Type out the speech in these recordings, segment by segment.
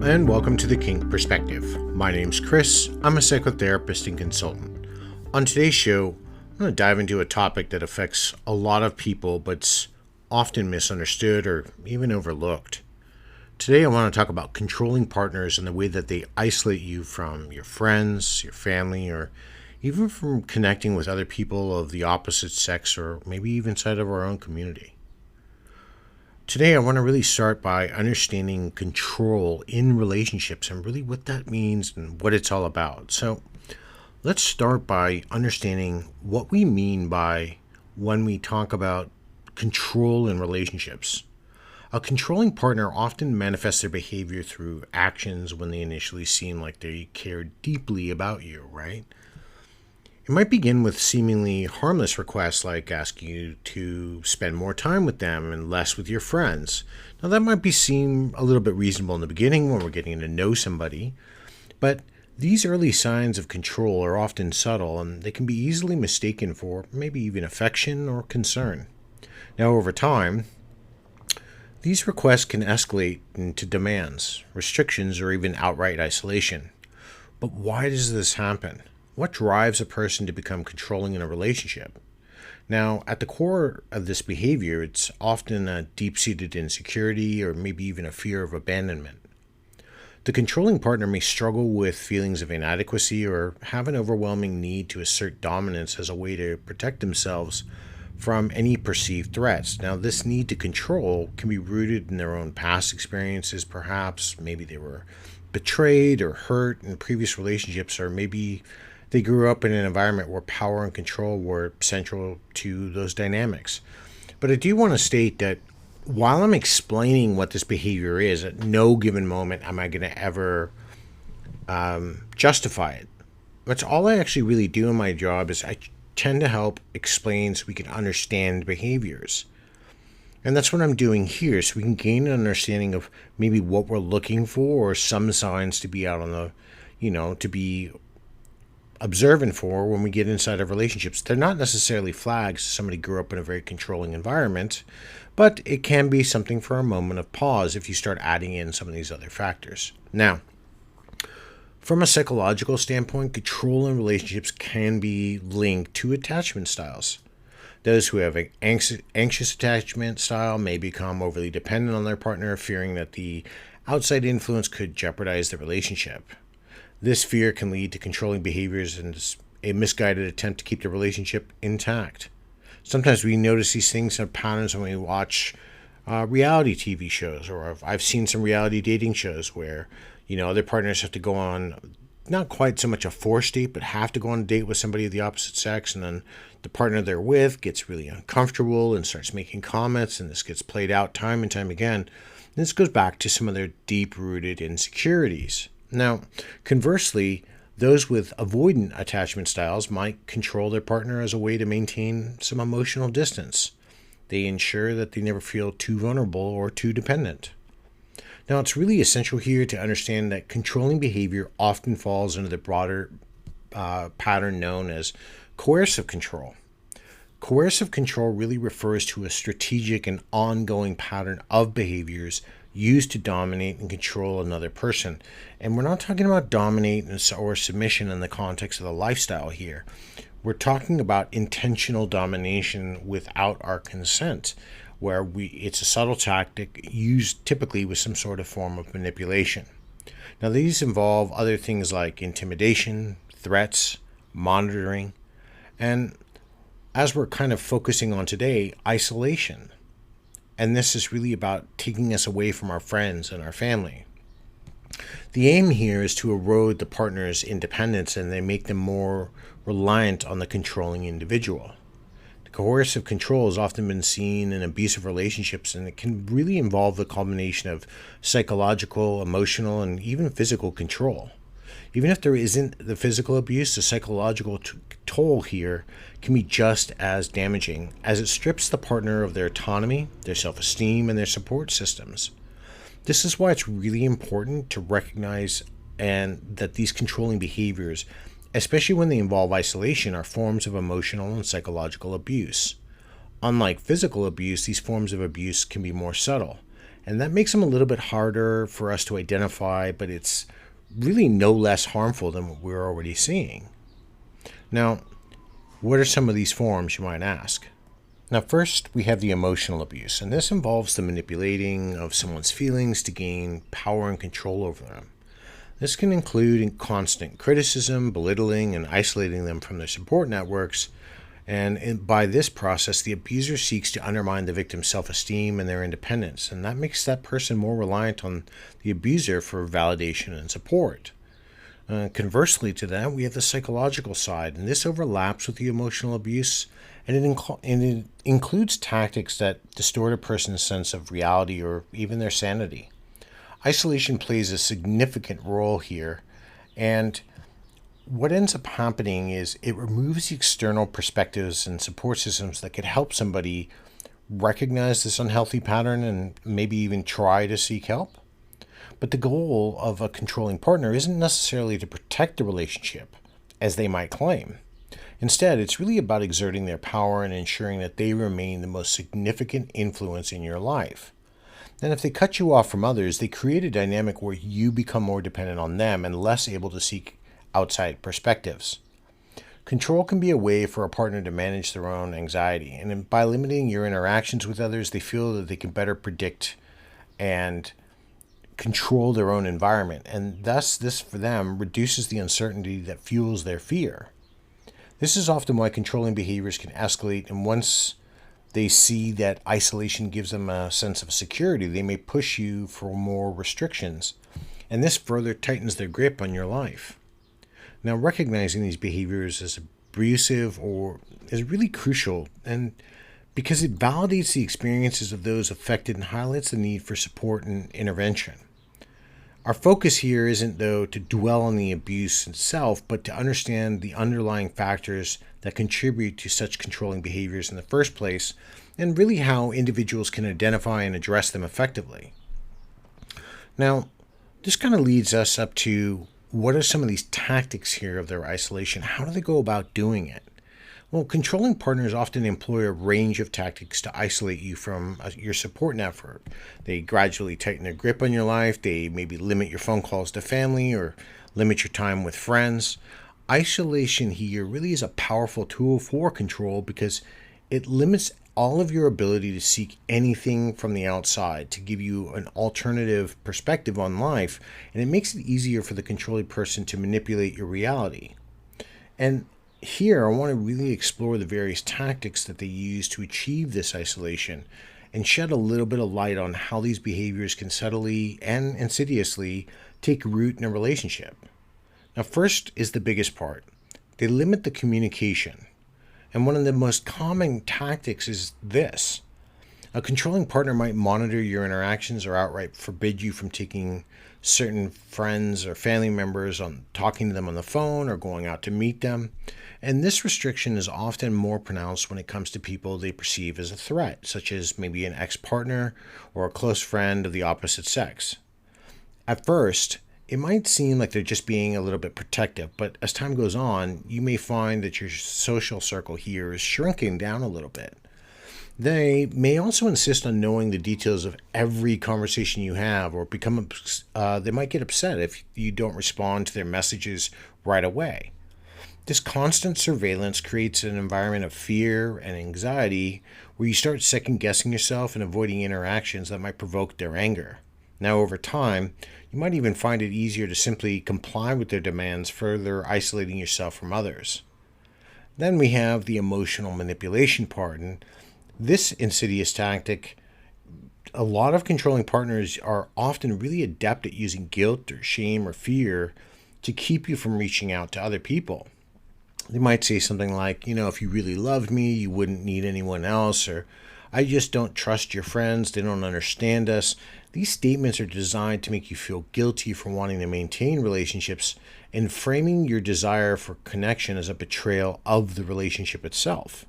and welcome to the Kink Perspective. My name's Chris. I'm a psychotherapist and consultant. On today's show, I'm going to dive into a topic that affects a lot of people, but's often misunderstood or even overlooked. Today, I want to talk about controlling partners and the way that they isolate you from your friends, your family, or even from connecting with other people of the opposite sex or maybe even inside of our own community. Today, I want to really start by understanding control in relationships and really what that means and what it's all about. So let's start by understanding what we mean by when we talk about control in relationships. A controlling partner often manifests their behavior through actions when they initially seem like they care deeply about you, right? It might begin with seemingly harmless requests like asking you to spend more time with them and less with your friends. Now that might seem a little bit reasonable in the beginning when we're getting to know somebody, but these early signs of control are often subtle and they can be easily mistaken for maybe even affection or concern. Now over time, these requests can escalate into demands, restrictions, or even outright isolation. But why does this happen? What drives a person to become controlling in a relationship? Now, at the core of this behavior, it's often a deep-seated insecurity or maybe even a fear of abandonment. The controlling partner may struggle with feelings of inadequacy or have an overwhelming need to assert dominance as a way to protect themselves from any perceived threats. Now, this need to control can be rooted in their own past experiences, perhaps. Maybe they were betrayed or hurt in previous relationships, or maybe they grew up in an environment where power and control were central to those dynamics. But I do want to state that while I'm explaining what this behavior is, at no given moment am I going to ever justify it. That's all I actually really do in my job is I tend to help explain so we can understand behaviors. And that's what I'm doing here, so we can gain an understanding of maybe what we're looking for or some signs to be out on the, to be observant for when we get inside of relationships. They're not necessarily flags somebody grew up in a very controlling environment, but it can be something for a moment of pause if you start adding in some of these other factors. Now, from a psychological standpoint, control in relationships can be linked to attachment styles. Those who have an anxious attachment style may become overly dependent on their partner, fearing that the outside influence could jeopardize the relationship. This fear can lead to controlling behaviors and a misguided attempt to keep the relationship intact. Sometimes we notice these things and patterns when we watch reality TV shows, or I've seen some reality dating shows where, other partners have to go on, not quite so much a forced date, but have to go on a date with somebody of the opposite sex, and then the partner they're with gets really uncomfortable and starts making comments, and this gets played out time and time again. This goes back to some of their deep-rooted insecurities. Now, conversely, those with avoidant attachment styles might control their partner as a way to maintain some emotional distance. They ensure that they never feel too vulnerable or too dependent. Now, it's really essential here to understand that controlling behavior often falls into the broader pattern known as coercive control. Coercive control really refers to a strategic and ongoing pattern of behaviors used to dominate and control another person. And we're not talking about dominate or submission in the context of the lifestyle here. We're talking about intentional domination without our consent, where it's a subtle tactic used typically with some sort of form of manipulation. Now, these involve other things like intimidation, threats, monitoring, and as we're kind of focusing on today, isolation. And this is really about taking us away from our friends and our family. The aim here is to erode the partner's independence and they make them more reliant on the controlling individual. The coercive control has often been seen in abusive relationships, and it can really involve the combination of psychological, emotional, and even physical control. Even if there isn't the physical abuse, the psychological toll here can be just as damaging, as it strips the partner of their autonomy, their self-esteem, and their support systems. This is why it's really important to recognize that these controlling behaviors, especially when they involve isolation, are forms of emotional and psychological abuse. Unlike physical abuse, these forms of abuse can be more subtle, And that makes them a little bit harder for us to identify, but it's really no less harmful than what we're already seeing. Now, what are some of these forms, you might ask? Now, first, we have the emotional abuse, and this involves the manipulating of someone's feelings to gain power and control over them. This can include constant criticism, belittling, and isolating them from their support networks. And by this process, the abuser seeks to undermine the victim's self-esteem and their independence, and that makes that person more reliant on the abuser for validation and support. Conversely to that, we have the psychological side, and this overlaps with the emotional abuse, and it includes tactics that distort a person's sense of reality or even their sanity. Isolation plays a significant role here, and what ends up happening is it removes the external perspectives and support systems that could help somebody recognize this unhealthy pattern and maybe even try to seek help. But the goal of a controlling partner isn't necessarily to protect the relationship, as they might claim. Instead, it's really about exerting their power and ensuring that they remain the most significant influence in your life. And if they cut you off from others, they create a dynamic where you become more dependent on them and less able to seek outside perspectives. Control can be a way for a partner to manage their own anxiety, and by limiting your interactions with others, they feel that they can better predict and control their own environment, and thus this for them reduces the uncertainty that fuels their fear. This is often why controlling behaviors can escalate, and once they see that isolation gives them a sense of security, they may push you for more restrictions, and this further tightens their grip on your life. Now, recognizing these behaviors as abusive or is really crucial, and because it validates the experiences of those affected and highlights the need for support and intervention. Our focus here isn't, though, to dwell on the abuse itself, but to understand the underlying factors that contribute to such controlling behaviors in the first place, and really how individuals can identify and address them effectively. Now, this kind of leads us up to what are some of these tactics here of their isolation? How do they go about doing it? Well, controlling partners often employ a range of tactics to isolate you from your support network. They gradually tighten their grip on your life. They maybe limit your phone calls to family or limit your time with friends. Isolation here really is a powerful tool for control because it limits all of your ability to seek anything from the outside to give you an alternative perspective on life, and it makes it easier for the controlling person to manipulate your reality. And here, I want to really explore the various tactics that they use to achieve this isolation and shed a little bit of light on how these behaviors can subtly and insidiously take root in a relationship. Now, first is the biggest part. They limit the communication. And one of the most common tactics is this. A controlling partner might monitor your interactions or outright forbid you from taking certain friends or family members on talking to them on the phone or going out to meet them. And this restriction is often more pronounced when it comes to people they perceive as a threat, such as maybe an ex-partner or a close friend of the opposite sex. At first, it might seem like they're just being a little bit protective, but as time goes on, you may find that your social circle here is shrinking down a little bit. They may also insist on knowing the details of every conversation you have, or they might get upset if you don't respond to their messages right away. This constant surveillance creates an environment of fear and anxiety where you start second-guessing yourself and avoiding interactions that might provoke their anger. Now, over time, you might even find it easier to simply comply with their demands, further isolating yourself from others. Then we have the emotional manipulation part, and this insidious tactic, a lot of controlling partners are often really adept at using guilt or shame or fear to keep you from reaching out to other people. They might say something like, if you really loved me, you wouldn't need anyone else, or I just don't trust your friends, they don't understand us. These statements are designed to make you feel guilty for wanting to maintain relationships and framing your desire for connection as a betrayal of the relationship itself.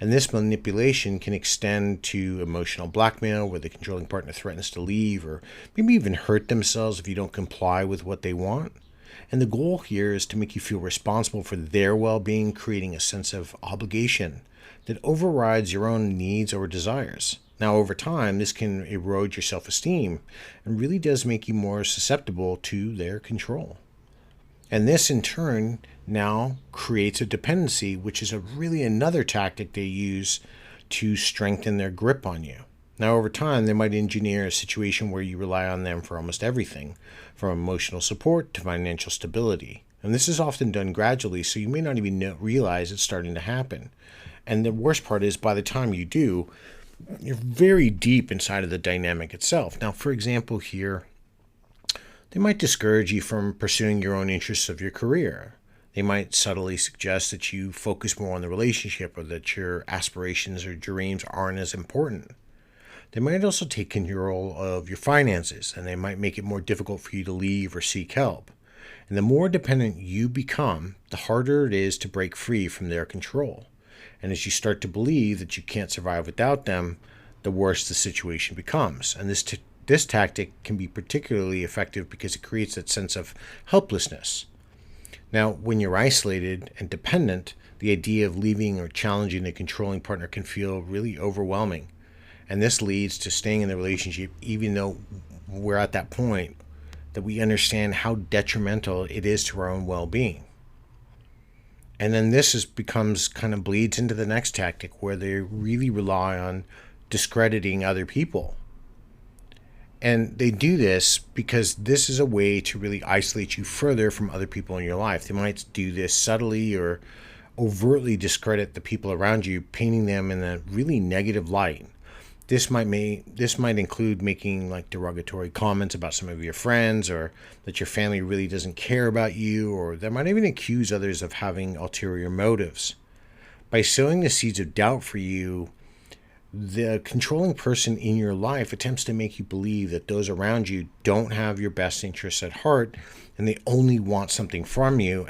And this manipulation can extend to emotional blackmail, where the controlling partner threatens to leave or maybe even hurt themselves if you don't comply with what they want. And the goal here is to make you feel responsible for their well-being, creating a sense of obligation that overrides your own needs or desires. Now, over time, this can erode your self-esteem and really does make you more susceptible to their control. And this, in turn, now creates a dependency, which is really another tactic they use to strengthen their grip on you. Now, over time, they might engineer a situation where you rely on them for almost everything, from emotional support to financial stability. And this is often done gradually, so you may not even realize it's starting to happen. And the worst part is, by the time you do, you're very deep inside of the dynamic itself. Now, for example, here, they might discourage you from pursuing your own interests of your career. They might subtly suggest that you focus more on the relationship or that your aspirations or dreams aren't as important. They might also take control of your finances, and they might make it more difficult for you to leave or seek help. And the more dependent you become, the harder it is to break free from their control. And as you start to believe that you can't survive without them, the worse the situation becomes. And this tactic can be particularly effective because it creates that sense of helplessness. Now, when you're isolated and dependent, the idea of leaving or challenging a controlling partner can feel really overwhelming. And this leads to staying in the relationship even though we're at that point that we understand how detrimental it is to our own well-being. And then becomes kind of bleeds into the next tactic where they really rely on discrediting other people. And they do this because this is a way to really isolate you further from other people in your life. They might do this subtly or overtly discredit the people around you, painting them in a really negative light. This might include making like derogatory comments about some of your friends, or that your family really doesn't care about you, or they might even accuse others of having ulterior motives. By sowing the seeds of doubt for you, the controlling person in your life attempts to make you believe that those around you don't have your best interests at heart and they only want something from you,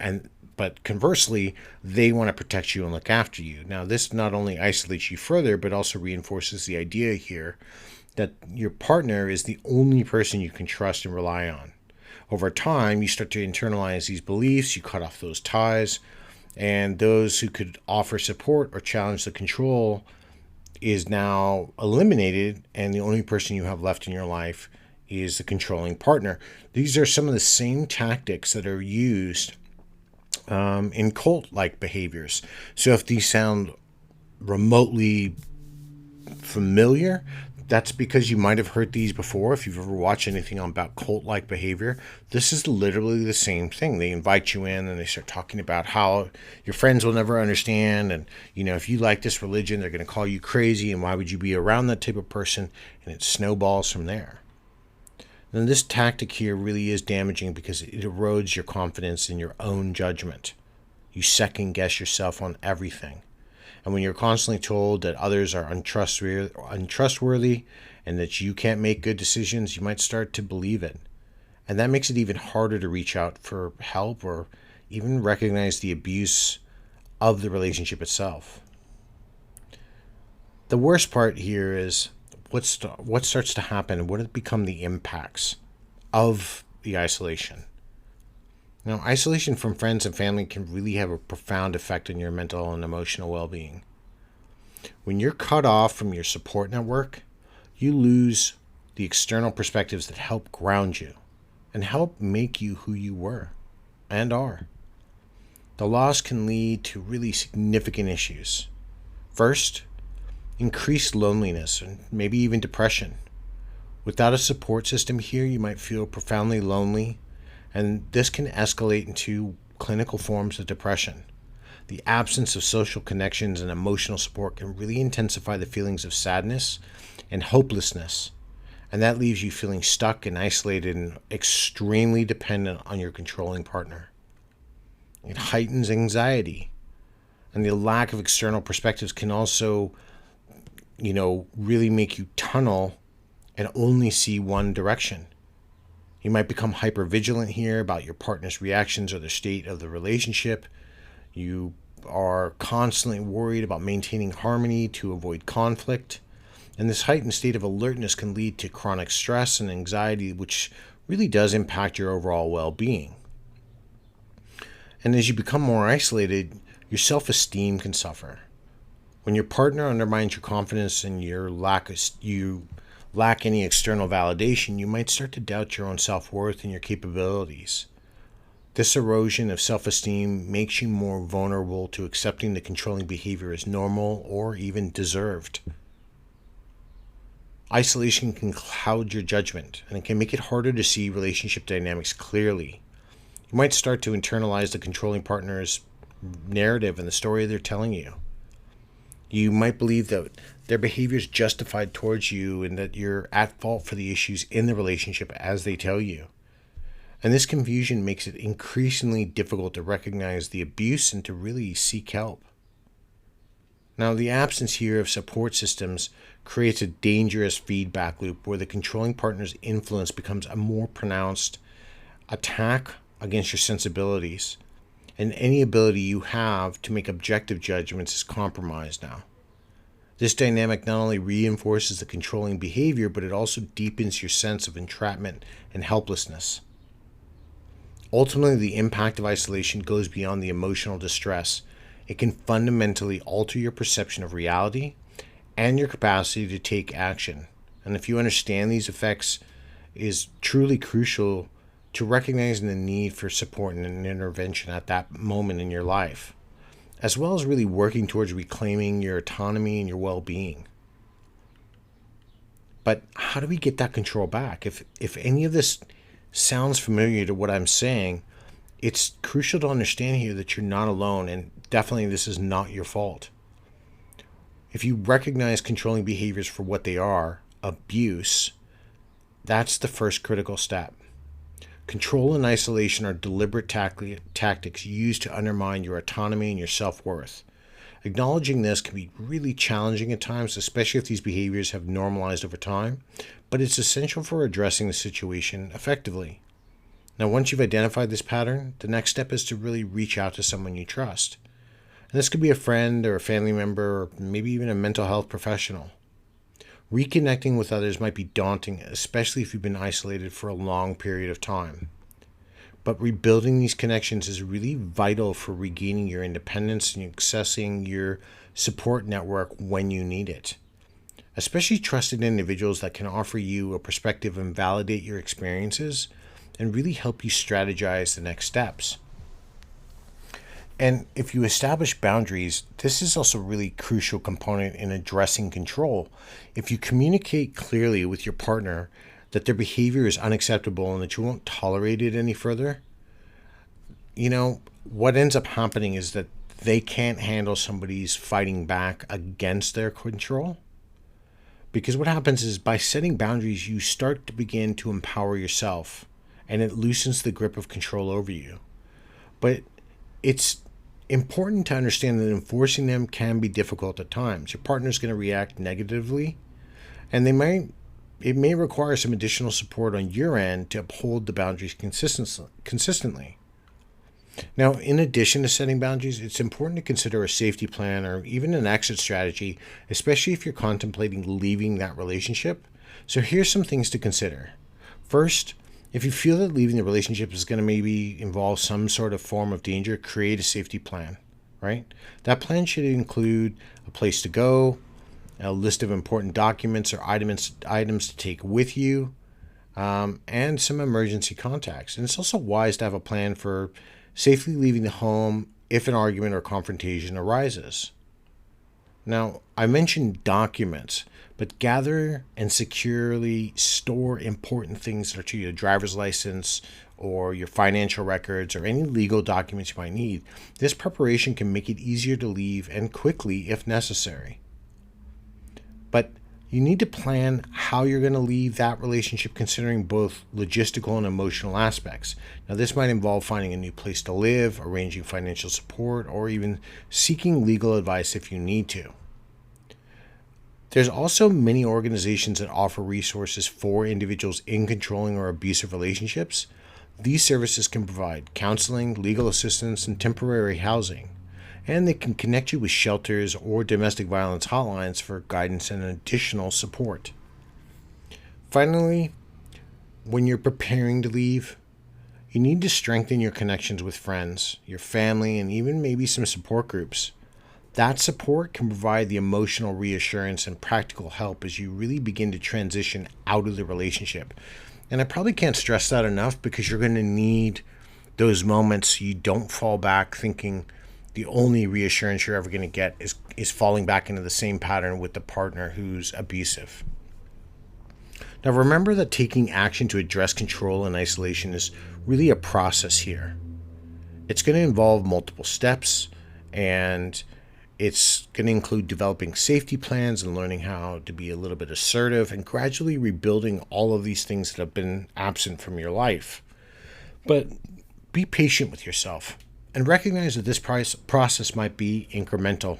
but conversely, they want to protect you and look after you. Now, this not only isolates you further, but also reinforces the idea here that your partner is the only person you can trust and rely on. Over time, you start to internalize these beliefs, you cut off those ties, and those who could offer support or challenge the control is now eliminated, and the only person you have left in your life is the controlling partner. These are some of the same tactics that are used in cult-like behaviors. So if these sound remotely familiar, that's because you might have heard these before. If you've ever watched anything about cult-like behavior, this is literally the same thing. They invite you in and they start talking about how your friends will never understand. And, if you like this religion, they're going to call you crazy. And why would you be around that type of person? And it snowballs from there. And this tactic here really is damaging because it erodes your confidence in your own judgment. You second guess yourself on everything. And when you're constantly told that others are untrustworthy and that you can't make good decisions, you might start to believe it. And that makes it even harder to reach out for help or even recognize the abuse of the relationship itself. The worst part here is what starts to happen, what become the impacts of the isolation. Now, isolation from friends and family can really have a profound effect on your mental and emotional well-being. When you're cut off from your support network, you lose the external perspectives that help ground you and help make you who you were and are. The loss can lead to really significant issues. First, increased loneliness and maybe even depression. Without a support system here, you might feel profoundly lonely, and this can escalate into clinical forms of depression. The absence of social connections and emotional support can really intensify the feelings of sadness and hopelessness, and that leaves you feeling stuck and isolated and extremely dependent on your controlling partner. It heightens anxiety, and the lack of external perspectives can also really make you tunnel and only see one direction. You might become hypervigilant here about your partner's reactions or the state of the relationship. You are constantly worried about maintaining harmony to avoid conflict. And this heightened state of alertness can lead to chronic stress and anxiety, which really does impact your overall well-being. And as you become more isolated, your self-esteem can suffer. When your partner undermines your confidence and you lack any external validation, you might start to doubt your own self-worth and your capabilities. This erosion of self-esteem makes you more vulnerable to accepting the controlling behavior as normal or even deserved. Isolation can cloud your judgment, and it can make it harder to see relationship dynamics clearly. You might start to internalize the controlling partner's narrative and the story they're telling you. You might believe that their behavior is justified towards you and that you're at fault for the issues in the relationship as they tell you. And this confusion makes it increasingly difficult to recognize the abuse and to really seek help. Now, the absence here of support systems creates a dangerous feedback loop where the controlling partner's influence becomes a more pronounced attack against your sensibilities, and any ability you have to make objective judgments is compromised now. This dynamic not only reinforces the controlling behavior, but it also deepens your sense of entrapment and helplessness. Ultimately, the impact of isolation goes beyond the emotional distress. It can fundamentally alter your perception of reality and your capacity to take action. And if you understand these effects, it is truly crucial to recognizing the need for support and intervention at that moment in your life, as well as really working towards reclaiming your autonomy and your well-being. But how do we get that control back? If any of this sounds familiar to what I'm saying, it's crucial to understand here that you're not alone, and definitely this is not your fault. If you recognize controlling behaviors for what they are, abuse, that's the first critical step. Control and isolation are deliberate tactics used to undermine your autonomy and your self-worth. Acknowledging this can be really challenging at times, especially if these behaviors have normalized over time, but it's essential for addressing the situation effectively. Now, once you've identified this pattern, the next step is to really reach out to someone you trust. And this could be a friend or a family member, or maybe even a mental health professional. Reconnecting with others might be daunting, especially if you've been isolated for a long period of time. But rebuilding these connections is really vital for regaining your independence and accessing your support network when you need it. Especially trusted individuals that can offer you a perspective and validate your experiences and really help you strategize the next steps. And if you establish boundaries, this is also a really crucial component in addressing control. If you communicate clearly with your partner that their behavior is unacceptable and that you won't tolerate it any further, what ends up happening is that they can't handle somebody's fighting back against their control. Because what happens is by setting boundaries, you start to begin to empower yourself, and it loosens the grip of control over you. But it's important to understand that enforcing them can be difficult at times. Your partner's going to react negatively, and it may require some additional support on your end to uphold the boundaries consistently. Now, in addition to setting boundaries, it's important to consider a safety plan or even an exit strategy, especially if you're contemplating leaving that relationship. So here's some things to consider. First, if you feel that leaving the relationship is going to maybe involve some sort of form of danger, create a safety plan, right? That plan should include a place to go, a list of important documents or items to take with you, and some emergency contacts. And it's also wise to have a plan for safely leaving the home if an argument or confrontation arises. Now, I mentioned documents, but gather and securely store important things such as your driver's license or your financial records or any legal documents you might need. This preparation can make it easier to leave and quickly if necessary. But you need to plan how you're going to leave that relationship considering both logistical and emotional aspects. Now, this might involve finding a new place to live, arranging financial support, or even seeking legal advice if you need to. There's also many organizations that offer resources for individuals in controlling or abusive relationships. These services can provide counseling, legal assistance, and temporary housing. And they can connect you with shelters or domestic violence hotlines for guidance and additional support. Finally, when you're preparing to leave, you need to strengthen your connections with friends, your family, and even maybe some support groups. That support can provide the emotional reassurance and practical help as you really begin to transition out of the relationship. And I probably can't stress that enough, because you're going to need those moments so you don't fall back thinking the only reassurance you're ever going to get is falling back into the same pattern with the partner who's abusive. Now, remember that taking action to address control and isolation is really a process here. It's going to involve multiple steps, and it's going to include developing safety plans and learning how to be a little bit assertive and gradually rebuilding all of these things that have been absent from your life. But be patient with yourself and recognize that this process might be incremental.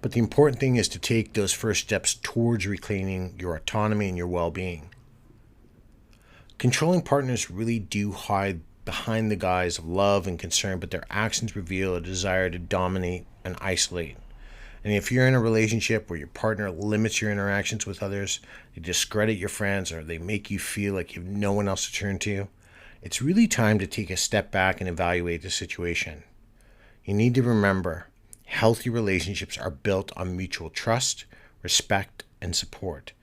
But the important thing is to take those first steps towards reclaiming your autonomy and your well-being. Controlling partners really do hide behind the guise of love and concern, but their actions reveal a desire to dominate and isolate. And if you're in a relationship where your partner limits your interactions with others, they discredit your friends, or they make you feel like you have no one else to turn to, it's really time to take a step back and evaluate the situation. You need to remember, healthy relationships are built on mutual trust, respect, and support.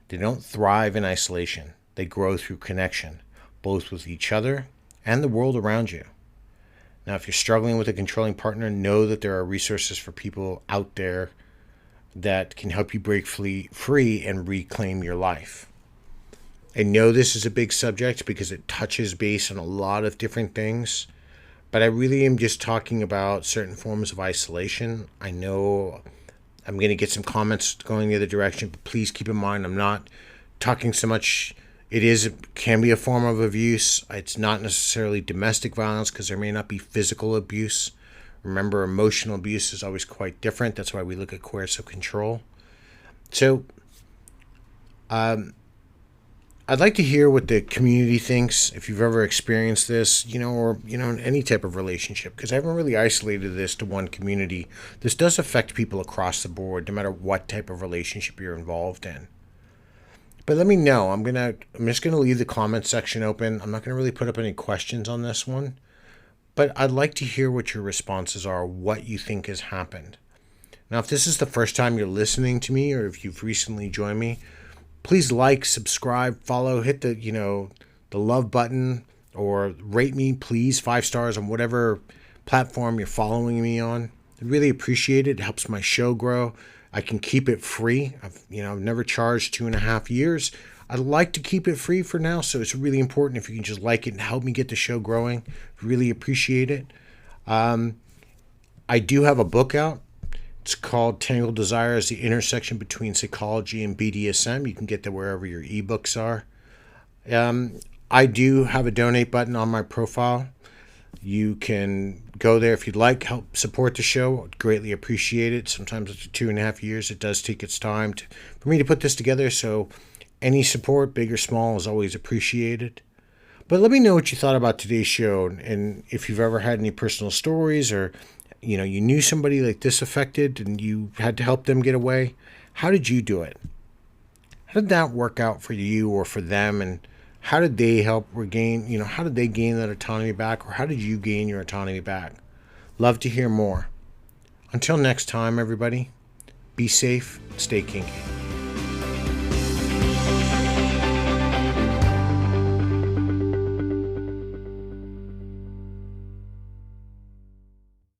They don't thrive in isolation. They grow through connection, both with each other and the world around you. Now, if you're struggling with a controlling partner, know that there are resources for people out there that can help you break free and reclaim your life. I know this is a big subject because it touches base on a lot of different things, but I really am just talking about certain forms of isolation. I know I'm going to get some comments going the other direction, but please keep in mind I'm not talking so much. It can be a form of abuse. It's not necessarily domestic violence, because there may not be physical abuse. Remember, emotional abuse is always quite different. That's why we look at coercive control. So, I'd like to hear what the community thinks, if you've ever experienced this, or in any type of relationship, because I haven't really isolated this to one community. This does affect people across the board, no matter what type of relationship you're involved in. But let me know. I'm just gonna leave the comment section open. I'm not gonna really put up any questions on this one, but I'd like to hear what your responses are, what you think has happened. Now, if this is the first time you're listening to me, or if you've recently joined me, please like, subscribe, follow, hit the love button, or rate me, please, 5 stars on whatever platform you're following me on. I really appreciate it. It helps my show grow. I can keep it free. I've never charged 2.5 years. I'd like to keep it free for now, so it's really important if you can just like it and help me get the show growing. Really appreciate it. I do have a book out. It's called Tangled Desires, the intersection between psychology and BDSM. You can get that wherever your ebooks are. I do have a donate button on my profile. You can go there if you'd like, help support the show. I'd greatly appreciate it. Sometimes after 2.5 years, it does take its time for me to put this together. So any support, big or small, is always appreciated. But let me know what you thought about today's show, and if you've ever had any personal stories, or you knew somebody like this affected and you had to help them get away. How did you do it? How did that work out for you or for them? And how did they help regain, how did they gain that autonomy back? Or how did you gain your autonomy back? Love to hear more. Until next time, everybody, be safe, stay kinky.